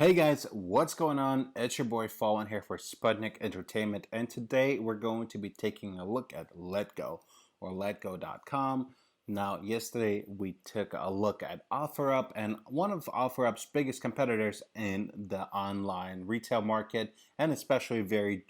Hey guys, what's going on? It's your boy Fallen here for Sputnik Entertainment, and today we're going to be taking a look at LetGo or LetGo.com. Now, yesterday we took a look at OfferUp, and one of OfferUp's biggest competitors in the online retail market, and especially very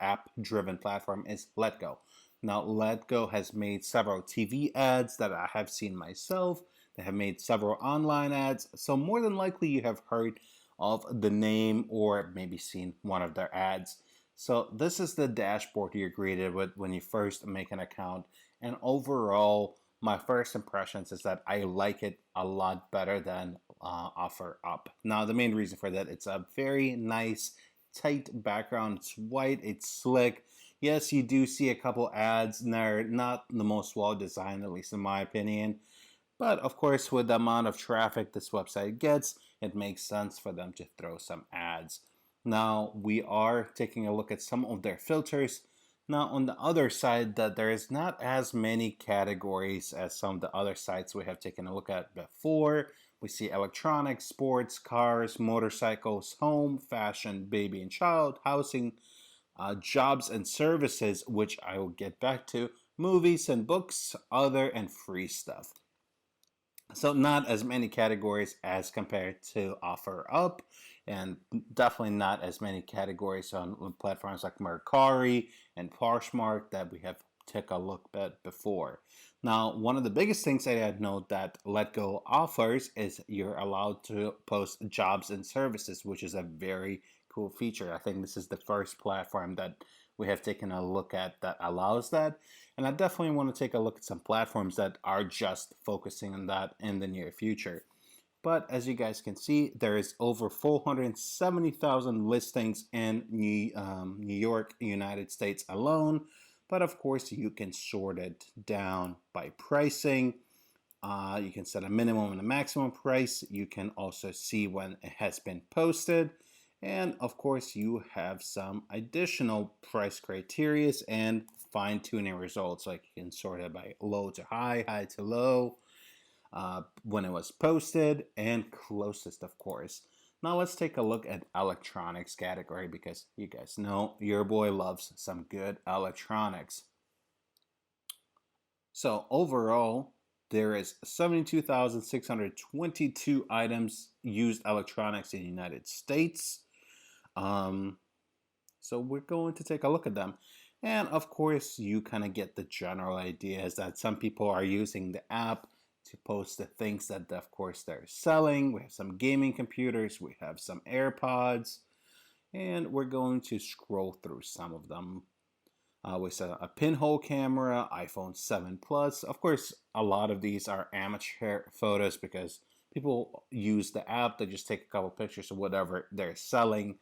app-driven platform, is LetGo. Now, LetGo has made several TV ads that I have seen myself. They have made several online ads, so more than likely you have heard of the name or maybe seen one of their ads. So this is the dashboard you're greeted with when you first make an account. And overall, my first impressions is that I like it a lot better than OfferUp. Now, the main reason for that, it's a very nice, tight background. It's white, it's slick. Yes, you do see a couple ads, and they're not the most well designed, at least in my opinion. But of course, with the amount of traffic this website gets, it makes sense for them to throw some ads. Now, we are taking a look at some of their filters. Now, on the other side, that there is not as many categories as some of the other sites we have taken a look at before. We see electronics, sports, cars, motorcycles, home, fashion, baby and child, housing, jobs and services, which I will get back to, movies and books, other, and free stuff. So not as many categories as compared to OfferUp, and definitely not as many categories on platforms like Mercari and Poshmark that we have took a look at before. Now, one of the biggest things I had note that LetGo offers is you're allowed to post jobs and services, which is a very cool feature. I think this is the first platform that we have taken a look at that allows that. And I definitely want to take a look at some platforms that are just focusing on that in the near future. But as you guys can see, there is over 470,000 listings in New York, United States alone. But of course, you can sort it down by pricing. You can set a minimum and a maximum price. You can also see when it has been posted. And of course, you have some additional price criteria and fine-tuning results. Like you can sort it by low to high, high to low, when it was posted, and closest, of course. Now let's take a look at electronics category because you guys know your boy loves some good electronics. So overall, there is 72,622 items used electronics in the United States. So we're going to take a look at them. And of course, you kind of get the general idea is that some people are using the app to post the things that, of course, they're selling. We have some gaming computers, we have some AirPods, and we're going to scroll through some of them. We saw a pinhole camera, iPhone 7 Plus. Of course, a lot of these are amateur photos because people use the app. They just take a couple pictures of whatever they're selling.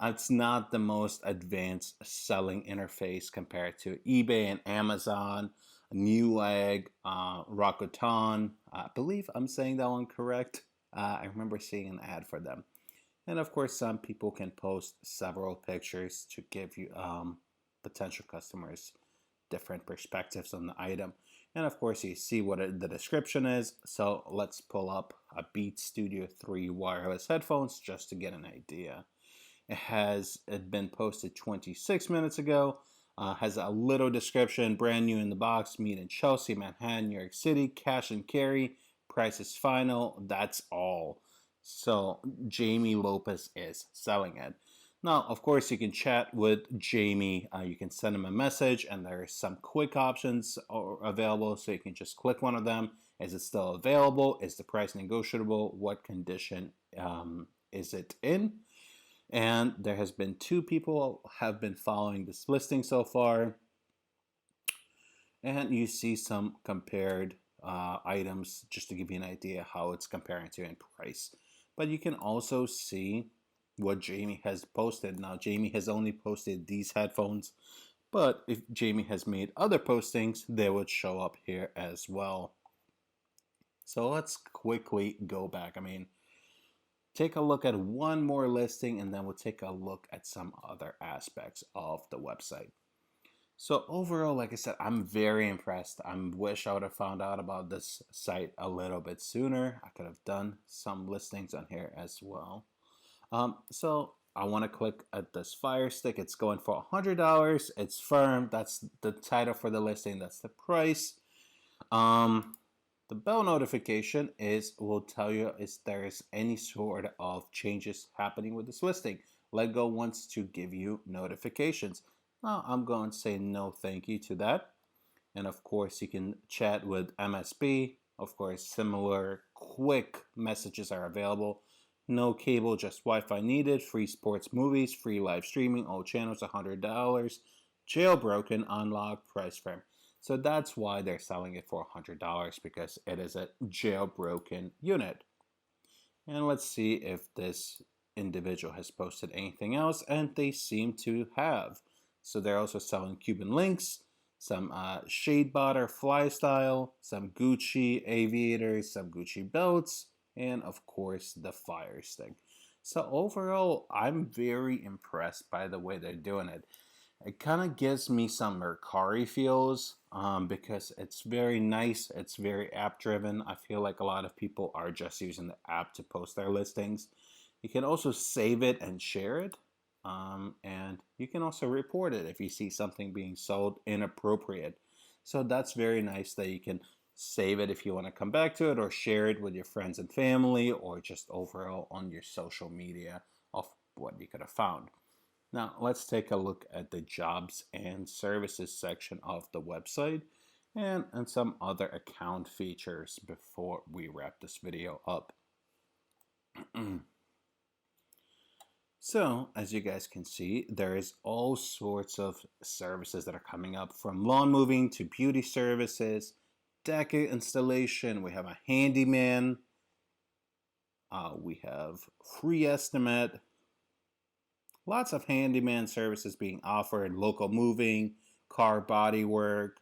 It's not the most advanced selling interface compared to eBay and Amazon, Newegg, Rakuten. I believe I'm saying that one correct. I remember seeing an ad for them. And of course, some people can post several pictures to give you potential customers different perspectives on the item. And of course, you see what the description is. So let's pull up a Beats Studio 3 wireless headphones just to get an idea. It has been posted 26 minutes ago. Has a little description. Brand new in the box. Made in Chelsea, Manhattan, New York City. Cash and carry. Price is final. That's all. So Jamie Lopez is selling it. Now, of course, you can chat with Jamie. You can send him a message, and there are some quick options available. So you can just click one of them. Is it still available? Is the price negotiable? What condition is it in? And there has been 2 people have been following this listing so far. And you see some compared items just to give you an idea how it's comparing to in price. But you can also see what Jamie has posted. Now, Jamie has only posted these headphones, but if Jamie has made other postings, they would show up here as well. So let's quickly go back. Take a look at one more listing and then we'll take a look at some other aspects of the website. So overall, like I said, I'm very impressed. I wish I would have found out about this site a little bit sooner. I could have done some listings on here as well. So I want to click at this Firestick. It's going for $100. It's firm. That's the title for the listing. That's the price. Um, the bell notification will tell you if there is any sort of changes happening with this listing. LetGo wants to give you notifications. Now I'm going to say no thank you to that. And of course, you can chat with MSB. Of course, similar quick messages are available. No cable, just Wi-Fi needed. Free sports movies, free live streaming, all channels, $100. Jailbroken, unlocked, price frame. So that's why they're selling it for $100, because it is a jailbroken unit. And let's see if this individual has posted anything else, and they seem to have. So they're also selling Cuban links, some shade butter fly style, some Gucci aviators, some Gucci belts, and of course the Fire Stick. So overall, I'm very impressed by the way they're doing it. It kind of gives me some Mercari feels, because it's very nice. It's very app driven. I feel like a lot of people are just using the app to post their listings. You can also save it and share it. And you can also report it if you see something being sold inappropriate. So that's very nice that you can save it if you want to come back to it, or share it with your friends and family, or just overall on your social media of what you could have found. Now let's take a look at the jobs and services section of the website, and some other account features before we wrap this video up. So, as you guys can see, there is all sorts of services that are coming up, from lawn moving to beauty services, deck installation. We have a handyman. We have free estimate. Lots of handyman services being offered: local moving, car body work,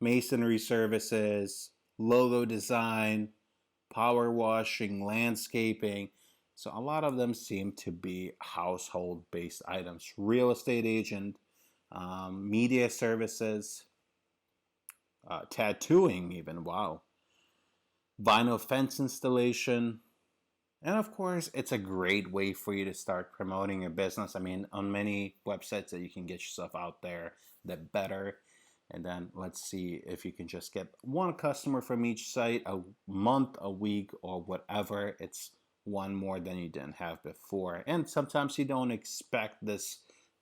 masonry services, logo design, power washing, landscaping. So a lot of them seem to be household-based items. Real estate agent, media services, tattooing even, wow. Vinyl fence installation. And of course, it's a great way for you to start promoting your business. I mean, on many websites that you can get yourself out there, the better. And then let's see if you can just get one customer from each site a month, a week, or whatever. It's one more than you didn't have before. And sometimes you don't expect this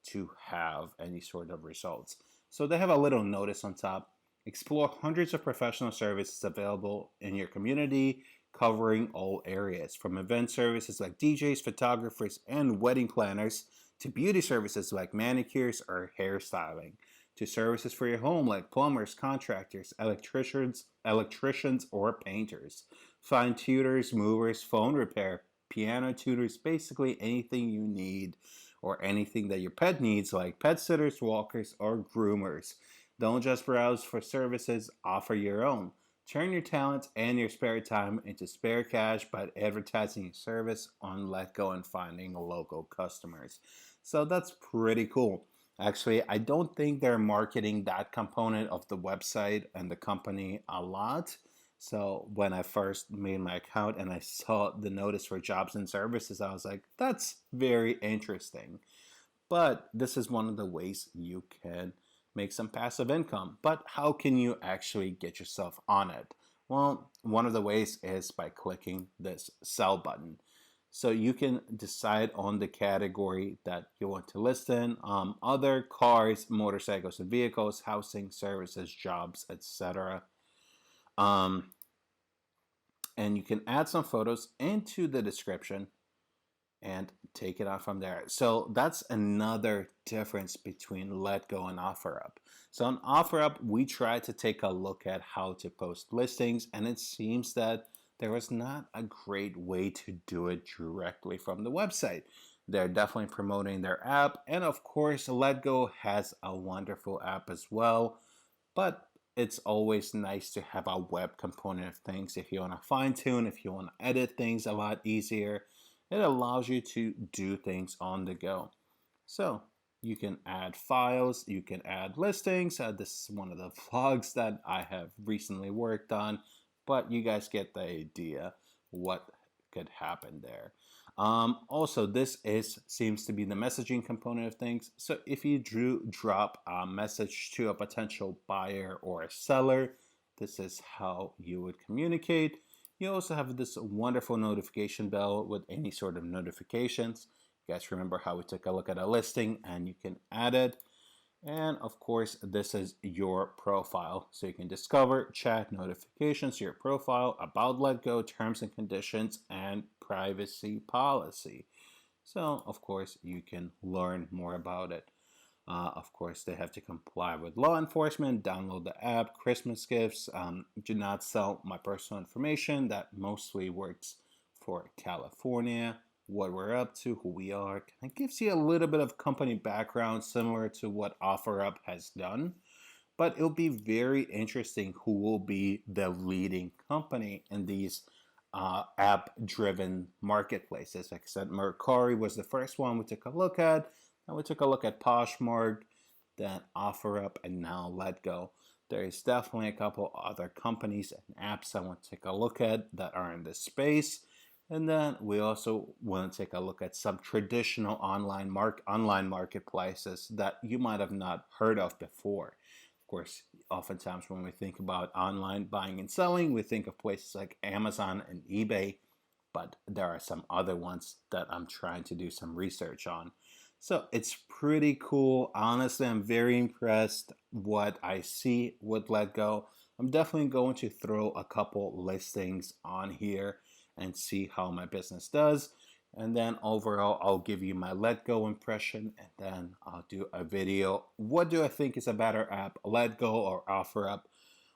to have any sort of results. So they have a little notice on top. Explore hundreds of professional services available in your community, covering all areas, from event services like DJs, photographers, and wedding planners, to beauty services like manicures or hairstyling, to services for your home like plumbers, contractors, electricians, or painters. Find tutors, movers, phone repair, piano tutors, basically anything you need, or anything that your pet needs, like pet sitters, walkers, or groomers. Don't just browse for services, offer your own. Turn your talents and your spare time into spare cash by advertising your service on LetGo and finding local customers. So that's pretty cool. Actually, I don't think they're marketing that component of the website and the company a lot. So when I first made my account and I saw the notice for jobs and services, I was like, that's very interesting. But this is one of the ways you can make some passive income. But how can you actually get yourself on it? Well, one of the ways is by clicking this sell button. So you can decide on the category that you want to list in: other, cars, motorcycles and vehicles, housing, services, jobs, etc. And you can add some photos into the description and take it on from there. So that's another difference between LetGo and OfferUp. So on OfferUp, we tried to take a look at how to post listings, and it seems that there was not a great way to do it directly from the website. They're definitely promoting their app, and of course, LetGo has a wonderful app as well, but it's always nice to have a web component of things. If you want to fine tune, if you want to edit things a lot easier, it allows you to do things on the go. So you can add files, you can add listings. This is one of the vlogs that I have recently worked on, but you guys get the idea what could happen there. Also, this seems to be the messaging component of things. So if you drop a message to a potential buyer or a seller, this is how you would communicate. You also have this wonderful notification bell with any sort of notifications. You guys remember how we took a look at a listing and you can add it. And of course, this is your profile. So you can discover, chat, notifications, your profile, about LetGo, terms and conditions, and privacy policy. So of course, you can learn more about it. Of course, they have to comply with law enforcement, download the app, Christmas gifts, do not sell my personal information. That mostly works for California, what we're up to, who we are. It gives you a little bit of company background similar to what OfferUp has done. But it'll be very interesting who will be the leading company in these app-driven marketplaces. Like I said, Mercari was the first one we took a look at. And we took a look at Poshmark, then OfferUp, and now LetGo. There is definitely a couple other companies and apps I want to take a look at that are in this space. And then we also want to take a look at some traditional online marketplaces that you might have not heard of before. Of course, oftentimes when we think about online buying and selling, we think of places like Amazon and eBay, but there are some other ones that I'm trying to do some research on. So it's pretty cool. Honestly, I'm very impressed what I see with LetGo. I'm definitely going to throw a couple listings on here and see how my business does. And then overall, I'll give you my LetGo impression, and then I'll do a video. What do I think is a better app, LetGo or OfferUp?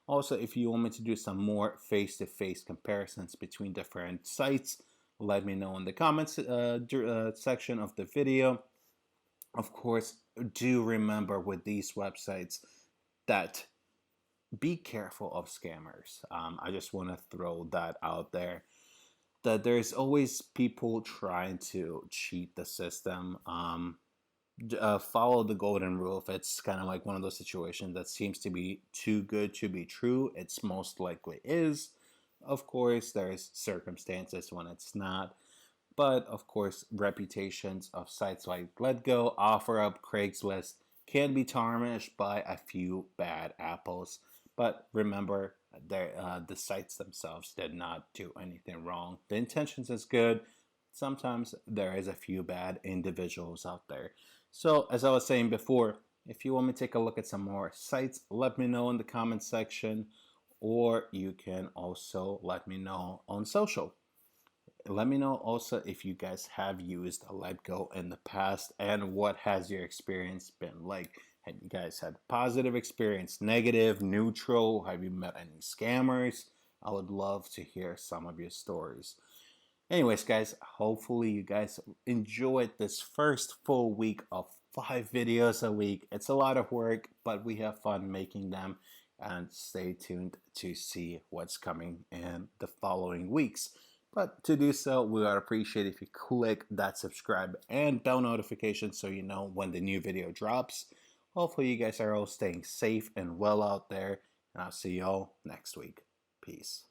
Also, if you want me to do some more face-to-face comparisons between different sites, let me know in the comments section of the video. Of course, do remember with these websites that be careful of scammers. I just want to throw that out there. That there's always people trying to cheat the system. Follow the golden rule. If it's kind of like one of those situations that seems to be too good to be true, it's most likely is. Of course, there's circumstances when it's not. But of course, reputations of sites like LetGo, OfferUp, Craigslist can be tarnished by a few bad apples. But remember, the sites themselves did not do anything wrong. The intentions is good. Sometimes there is a few bad individuals out there. So as I was saying before, if you want me to take a look at some more sites, let me know in the comments section, or you can also let me know on social. Let me know also if you guys have used a LetGo in the past and what has your experience been like. Have you guys had positive experience, negative, neutral? Have you met any scammers? I would love to hear some of your stories. Anyways, guys, hopefully you guys enjoyed this first full week of 5 videos a week. It's a lot of work, but we have fun making them. And stay tuned to see what's coming in the following weeks. But to do so, we would appreciate if you click that subscribe and bell notification so you know when the new video drops. Hopefully you guys are all staying safe and well out there, and I'll see y'all next week. Peace.